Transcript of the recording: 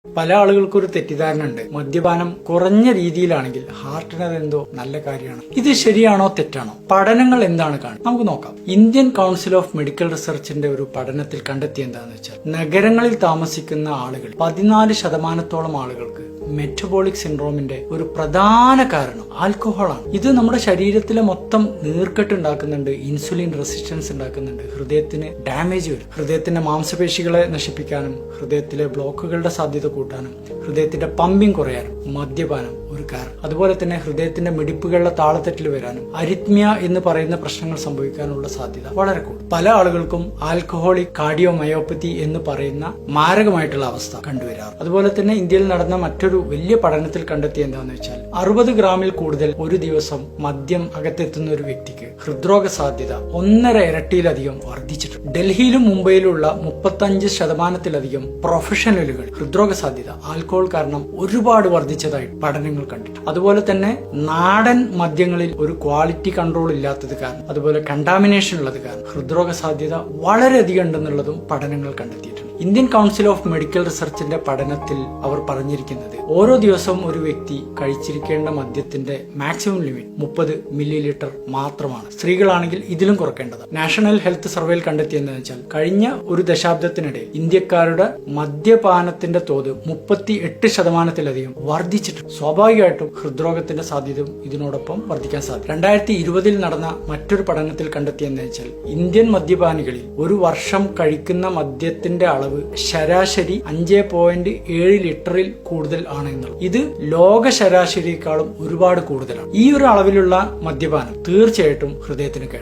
പല ആളുകൾക്കും ഒരു തെറ്റിദ്ധാരണ ഉണ്ട്, മദ്യപാനം കുറഞ്ഞ രീതിയിലാണെങ്കിൽ ഹാർട്ടിന് അതെന്തോ നല്ല കാര്യമാണ്. ഇത് ശരിയാണോ തെറ്റാണോ? പഠനങ്ങൾ എന്താണ് കാണുന്നത് നമുക്ക് നോക്കാം. ഇന്ത്യൻ കൗൺസിൽ ഓഫ് മെഡിക്കൽ റിസർച്ചിന്റെ ഒരു പഠനത്തിൽ കണ്ടെത്തിയ എന്താണെന്ന് വെച്ചാൽ, നഗരങ്ങളിൽ താമസിക്കുന്ന ആളുകൾ 14% ആളുകൾക്ക് മെറ്റബോളിക് സിൻഡ്രോമിന്റെ ഒരു പ്രധാന കാരണം ആൽക്കഹോളാണ്. ഇത് നമ്മുടെ ശരീരത്തിലെ മൊത്തം നീർക്കെട്ട് ഉണ്ടാക്കുന്നുണ്ട്, ഇൻസുലിൻ റെസിസ്റ്റൻസ് ഉണ്ടാക്കുന്നുണ്ട്, ഹൃദയത്തിന് ഡാമേജ് വരും, ഹൃദയത്തിന്റെ മാംസപേശികളെ നശിപ്പിക്കാനും ഹൃദയത്തിലെ ബ്ലോക്കുകളുടെ സാധ്യത കൂട്ടാനും ഹൃദയത്തിന്റെ പമ്പിങ് കുറയാനും മദ്യപാനം ഒരു കാരണം. അതുപോലെ തന്നെ ഹൃദയത്തിന്റെ മിടിപ്പുകളുടെ താളത്തെറ്റിൽ വരാനും അരിത്മിയ എന്ന് പറയുന്ന പ്രശ്നങ്ങൾ സംഭവിക്കാനുള്ള സാധ്യത വളരെ കൂടുതൽ. പല ആളുകൾക്കും ആൽക്കഹോളിക് കാർഡിയോമയോപ്പതി എന്ന് പറയുന്ന മാരകമായിട്ടുള്ള അവസ്ഥ കണ്ടുവരാറ്. അതുപോലെ തന്നെ ഇന്ത്യയിൽ നടന്ന മറ്റൊരു വലിയ പഠനത്തിൽ കണ്ടെത്തിയ എന്താണെന്ന് വെച്ചാൽ, 60 ഗ്രാമിൽ കൂടുതൽ ഒരു ദിവസം മദ്യം അകത്തെത്തുന്ന ഒരു വ്യക്തിക്ക് ഹൃദ്രോഗ സാധ്യത 1.5 ഇരട്ടിയിലധികം വർദ്ധിച്ചിട്ടുണ്ട്. ഡൽഹിയിലും മുംബൈയിലുള്ള 35% പ്രൊഫഷണലുകൾ ഹൃദ്രോഗ സാധ്യത ആൽക്കഹോൾ കാരണം ഒരുപാട് വർദ്ധിച്ചതായി പഠനങ്ങൾ കണ്ടിട്ടുണ്ട്. അതുപോലെ തന്നെ നാടൻ മദ്യങ്ങളിൽ ഒരു ക്വാളിറ്റി കൺട്രോൾ ഇല്ലാത്തത് കാരണം, അതുപോലെ കണ്ടാമിനേഷൻ ഉള്ളത് കാരണം ഹൃദ്രോഗ സാധ്യത വളരെയധികം ഉണ്ടെന്നുള്ളതും പഠനങ്ങൾ കണ്ടെത്തിയിട്ടുണ്ട്. ഇന്ത്യൻ കൗൺസിൽ ഓഫ് മെഡിക്കൽ റിസർച്ചിന്റെ പഠനത്തിൽ അവർ പറഞ്ഞിരിക്കുന്നത്, ഓരോ ദിവസവും ഒരു വ്യക്തി കഴിച്ചിരിക്കേണ്ട മദ്യത്തിന്റെ മാക്സിമം ലിമിറ്റ് 30 ml മാത്രമാണ്. സ്ത്രീകളാണെങ്കിൽ ഇതിലും കുറയ്ക്കേണ്ടത്. നാഷണൽ ഹെൽത്ത് സർവേയിൽ കണ്ടെത്തിയെന്ന് വെച്ചാൽ, കഴിഞ്ഞ ഒരു ദശാബ്ദത്തിനിടെ ഇന്ത്യക്കാരുടെ മദ്യപാനത്തിന്റെ തോത് 38% വർദ്ധിച്ചിട്ടുണ്ട്. സ്വാഭാവികമായിട്ടും ഹൃദ്രോഗത്തിന്റെ സാധ്യതയും ഇതിനോടൊപ്പം വർദ്ധിക്കാൻ സാധിക്കും. 2020 നടന്ന മറ്റൊരു പഠനത്തിൽ കണ്ടെത്തിയെന്ന് വെച്ചാൽ, ഇന്ത്യൻ മദ്യപാനികളിൽ ഒരു വർഷം കഴിക്കുന്ന മദ്യത്തിന്റെ അളവ് ശരാശരി 5.7 ലിറ്ററിൽ കൂടുതൽ ആണ് എന്നുള്ളത്. ഇത് ലോക ശരാശരിയേക്കാളും ഒരുപാട് കൂടുതലാണ്. ഈ ഒരു അളവിലുള്ള മദ്യപാനം തീർച്ചയായിട്ടും ഹൃദയത്തിന് കേടാണ്.